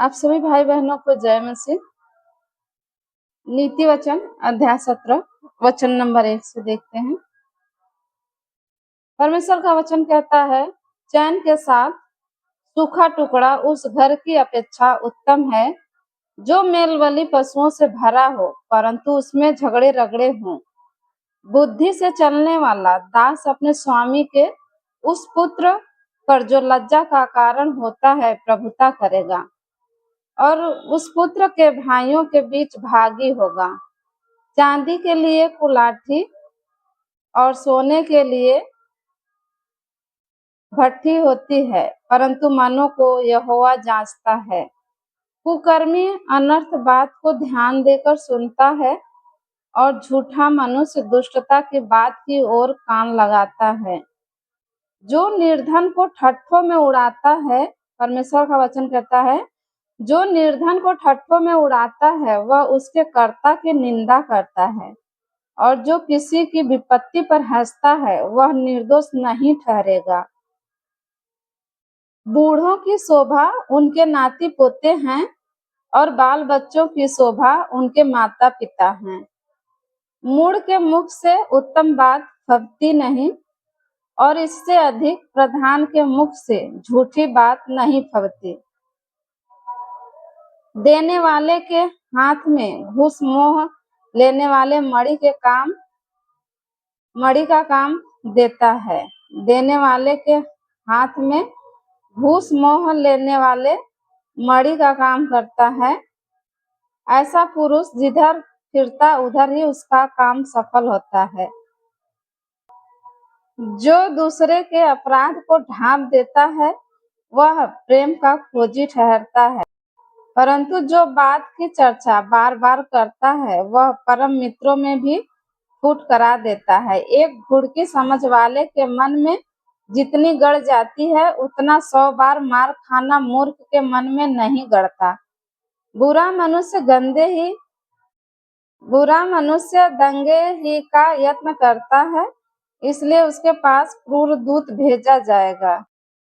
आप सभी भाई बहनों को जय मसीह। नीति वचन अध्याय 17 वचन नंबर 1 से देखते हैं। परमेश्वर का वचन कहता है, चैन के साथ सूखा टुकड़ा उस घर की अपेक्षा उत्तम है जो मेलबली पशुओं से भरा हो, परंतु उसमें झगड़े रगड़े हों। बुद्धि से चलने वाला दास अपने स्वामी के उस पुत्र पर जो लज्जा का कारण होता है प्रभुता करेगा और उस पुत्र के भाइयों के बीच भागी होगा। चांदी के लिए कुलाठी और सोने के लिए भट्ठी होती है, परंतु मनों को यहोवा जांचता है। कुकर्मी अनर्थ बात को ध्यान देकर सुनता है और झूठा मनुष्य दुष्टता की बात की ओर कान लगाता है। जो निर्धन को ठट्ठों में उड़ाता है, परमेश्वर का वचन कहता है, जो निर्धन को ठट्ठों में उड़ाता है वह उसके कर्ता की निंदा करता है, और जो किसी की विपत्ति पर हंसता है वह निर्दोष नहीं ठहरेगा। बूढ़ों की शोभा उनके नाती पोते हैं और बाल बच्चों की शोभा उनके माता पिता हैं। मूढ़ के मुख से उत्तम बात फबती नहीं, और इससे अधिक प्रधान के मुख से झूठी बात नहीं फबती। देने वाले के हाथ में घूस मोह लेने वाले मड़ी का काम देता है। देने वाले के हाथ में घूस मोह लेने वाले मड़ी का काम करता है। ऐसा पुरुष जिधर फिरता उधर ही उसका काम सफल होता है। जो दूसरे के अपराध को ढांप देता है वह प्रेम का खोजी ठहरता है, परंतु जो बात की चर्चा बार बार करता है वह परम मित्रों में भी फूट करा देता है। एक घुड़की समझ वाले के मन में जितनी गड़ जाती है उतना 100 बार मार खाना मूर्ख के मन में नहीं गड़ता। बुरा मनुष्य दंगे ही का यत्न करता है, इसलिए उसके पास क्रूर दूत भेजा जाएगा।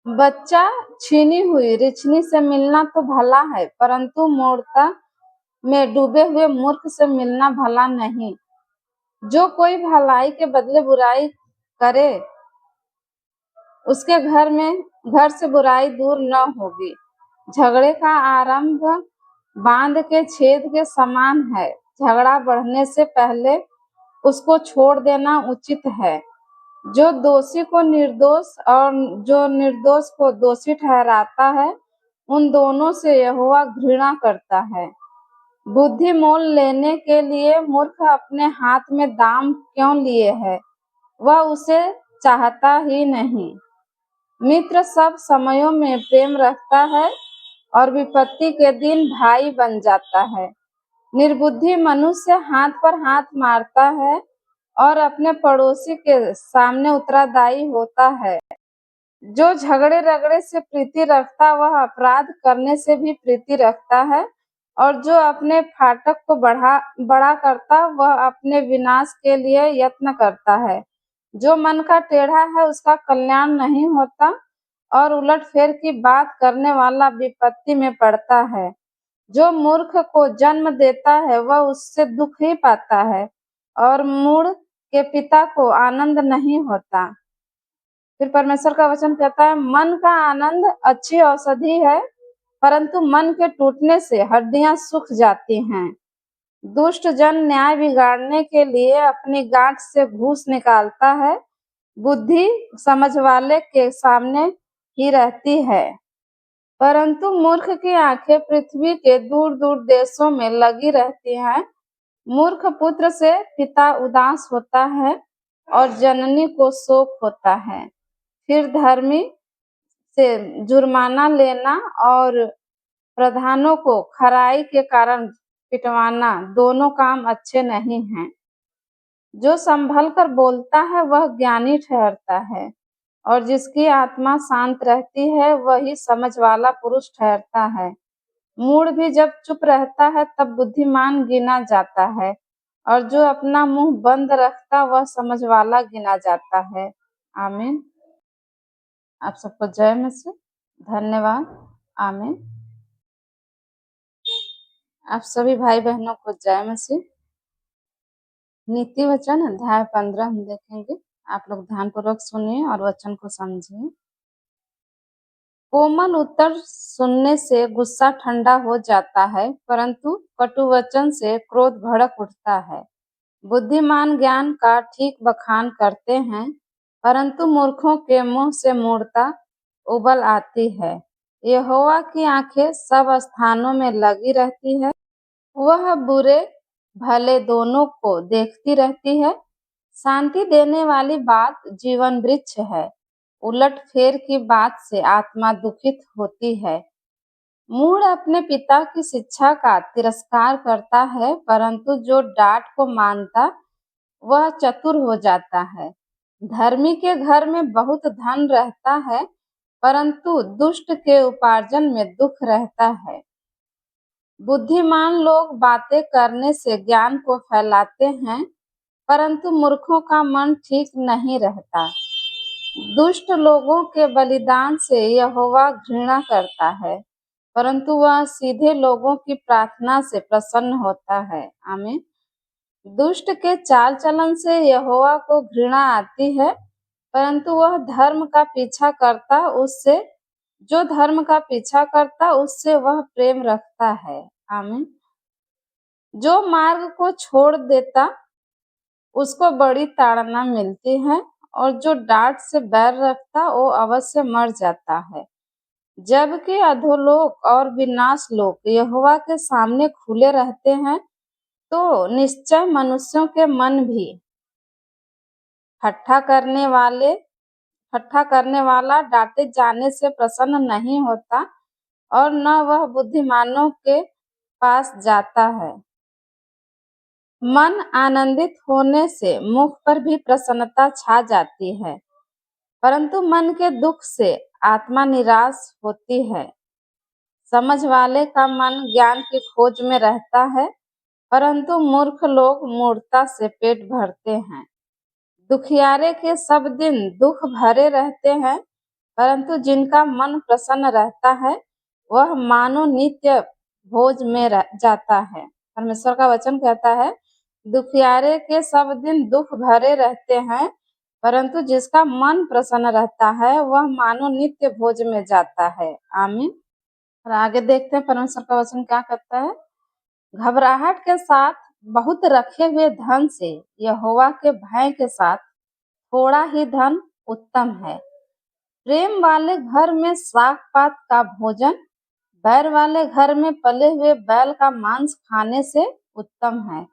बच्चा छीनी हुई रिछनी से मिलना तो भला है, परंतु मूर्खता में डूबे हुए मूर्ख से मिलना भला नहीं। जो कोई भलाई के बदले बुराई करे उसके घर से बुराई दूर न होगी। झगड़े का आरंभ बांध के छेद के समान है। झगड़ा बढ़ने से पहले उसको छोड़ देना उचित है। जो दोषी को निर्दोष और जो निर्दोष को दोषी ठहराता है, उन दोनों से यहोवा घृणा करता है। बुद्धि मोल लेने के लिए मूर्ख अपने हाथ में दाम क्यों लिए है, वह उसे चाहता ही नहीं। मित्र सब समयों में प्रेम रखता है और विपत्ति के दिन भाई बन जाता है। निर्बुद्धि मनुष्य हाथ पर हाथ मारता है और अपने पड़ोसी के सामने उत्तरदायी होता है। जो झगड़े रगड़े से प्रीति रखता वह अपराध करने से भी प्रीति रखता है, और जो अपने फाटक को बड़ा करता वह अपने विनाश के लिए यत्न करता है। जो मन का टेढ़ा है उसका कल्याण नहीं होता, और उलटफेर की बात करने वाला विपत्ति में पड़ता है। जो मूर्ख को जन्म देता है वह उससे दुख ही पाता है, और मूढ़ के पिता को आनंद नहीं होता। फिर परमेश्वर का वचन कहता है, मन का आनंद अच्छी औषधि है, परंतु मन के टूटने से हड्डियां सूख जाती हैं। दुष्ट जन न्याय बिगाड़ने के लिए अपनी गांठ से घूस निकालता है। बुद्धि समझ वाले के सामने ही रहती है, परंतु मूर्ख की आंखें पृथ्वी के दूर दूर देशों में लगी रहती हैं। मूर्ख पुत्र से पिता उदास होता है और जननी को शोक होता है। फिर धर्मी से जुर्माना लेना और प्रधानों को खराई के कारण पिटवाना दोनों काम अच्छे नहीं हैं। जो संभल कर बोलता है वह ज्ञानी ठहरता है, और जिसकी आत्मा शांत रहती है वही समझ वाला पुरुष ठहरता है। मूढ़ भी जब चुप रहता है तब बुद्धिमान गिना जाता है, और जो अपना मुंह बंद रखता वह समझ वाला गिना जाता है। आमीन। आप सबको जय मसीह। धन्यवाद। आमीन। आप सभी भाई बहनों को जय मसीह। नीति वचन अध्याय 15 हम देखेंगे। आप लोग ध्यानपूर्वक सुनिए और वचन को समझिए। कोमल उत्तर सुनने से गुस्सा ठंडा हो जाता है, परंतु कटु वचन से क्रोध भड़क उठता है। बुद्धिमान ज्ञान का ठीक बखान करते हैं, परंतु मूर्खों के मुंह से मूढ़ता उबल आती है। यहोवा की आंखें सब स्थानों में लगी रहती है, वह बुरे भले दोनों को देखती रहती है। शांति देने वाली बात जीवन वृक्ष है, उलट फेर की बात से आत्मा दुखित होती है। मूढ़ अपने पिता की शिक्षा का तिरस्कार करता है, परंतु जो डांट को मानता वह चतुर हो जाता है। धर्मी के घर में बहुत धन रहता है, परंतु दुष्ट के उपार्जन में दुख रहता है। बुद्धिमान लोग बातें करने से ज्ञान को फैलाते हैं, परंतु मूर्खों का मन ठीक नहीं रहता। दुष्ट लोगों के बलिदान से यहोवा घृणा करता है, परंतु वह सीधे लोगों की प्रार्थना से प्रसन्न होता है। आमीन। दुष्ट के चाल चलन से यहोवा को घृणा आती है, परंतु वह धर्म का पीछा करता उससे जो धर्म का पीछा करता उससे वह प्रेम रखता है। आमीन। जो मार्ग को छोड़ देता उसको बड़ी ताड़ना मिलती है, और जो डांट से बैर रखता वो अवश्य मर जाता है। जबकि अधोलोक और विनाश लोक यहोवा के सामने खुले रहते हैं, तो निश्चय मनुष्यों के मन भी ठट्ठा करने वाला डांटे जाने से प्रसन्न नहीं होता, और न वह बुद्धिमानों के पास जाता है। मन आनंदित होने से मुख पर भी प्रसन्नता छा जाती है, परंतु मन के दुख से आत्मा निराश होती है। समझ वाले का मन ज्ञान की खोज में रहता है, परंतु मूर्ख लोग मूढ़ता से पेट भरते हैं। दुखियारे के सब दिन दुख भरे रहते हैं, परंतु जिनका मन प्रसन्न रहता है वह मानो नित्य भोज में जाता है। परमेश्वर का वचन कहता है, दुखियारे के सब दिन दुख भरे रहते हैं, परंतु जिसका मन प्रसन्न रहता है वह मानो नित्य भोज में जाता है। आमीन। और आगे देखते हैं परमेश्वर का वचन क्या कहता है। घबराहट के साथ बहुत रखे हुए धन से यहोवा के भय के साथ थोड़ा ही धन उत्तम है। प्रेम वाले घर में साग पात का भोजन बैर वाले घर में पले हुए बैल का मांस खाने से उत्तम है।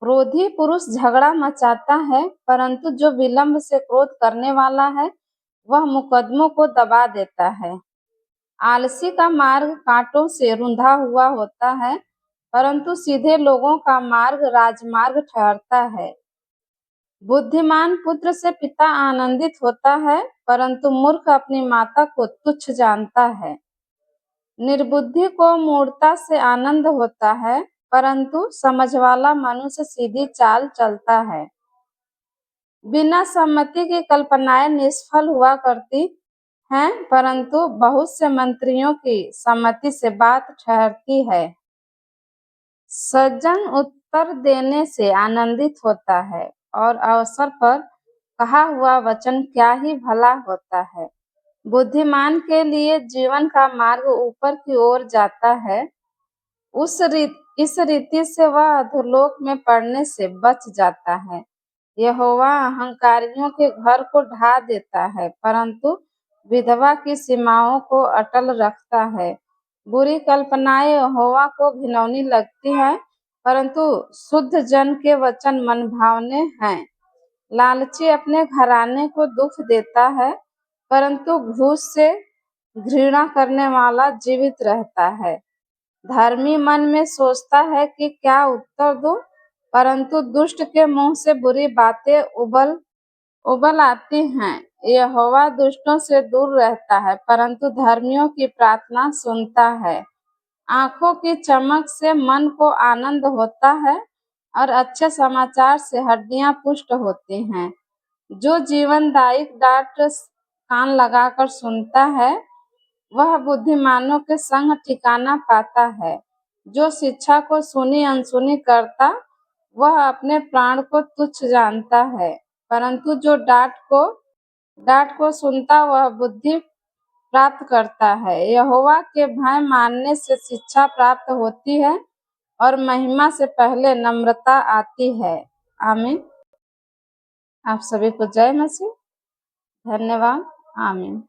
क्रोधी पुरुष झगड़ा मचाता है, परंतु जो विलंब से क्रोध करने वाला है वह मुकदमों को दबा देता है। आलसी का मार्ग कांटों से रुंधा हुआ होता है, परंतु सीधे लोगों का मार्ग राजमार्ग ठहरता है। बुद्धिमान पुत्र से पिता आनंदित होता है, परंतु मूर्ख अपनी माता को तुच्छ जानता है। निर्बुद्धि को मूढ़ता से आनंद होता है, परंतु समझवाला मनुष्य सीधी चाल चलता है। बिना सम्मति की कल्पनाएं निष्फल हुआ करती हैं, परंतु बहुत से मंत्रियों की सम्मति से बात ठहरती है। सज्जन उत्तर देने से आनंदित होता है, और अवसर पर कहा हुआ वचन क्या ही भला होता है। बुद्धिमान के लिए जीवन का मार्ग ऊपर की ओर जाता है, इस रीति से वह अधोलोक में पड़ने से बच जाता है। यहोवा अहंकारियों के घर को ढा देता है, परंतु विधवा की सीमाओं को अटल रखता है। बुरी कल्पनाएं यहोवा को घिनौनी लगती हैं, परंतु शुद्ध जन के वचन मनभावने हैं। लालची अपने घराने को दुख देता है, परंतु घूस से घृणा करने वाला जीवित रहता है। धर्मी मन में सोचता है कि क्या उत्तर दूं, परंतु दुष्ट के मुंह से बुरी बातें उबल आती हैं। यहोवा दुष्टों से दूर रहता है, परंतु धर्मियों की प्रार्थना सुनता है। आंखों की चमक से मन को आनंद होता है, और अच्छे समाचार से हड्डियां पुष्ट होती हैं। जो जीवनदायक डांट कान लगाकर सुनता है वह बुद्धिमानों के संग ठिकाना पाता है। जो शिक्षा को सुनी अनसुनी करता, वह अपने प्राण को तुच्छ जानता है, परंतु जो डांट को सुनता वह बुद्धि प्राप्त करता है। यहोवा के भय मानने से शिक्षा प्राप्त होती है और महिमा से पहले नम्रता आती है। आमीन। आप सभी को जय मसीह। धन्यवाद। आमीन।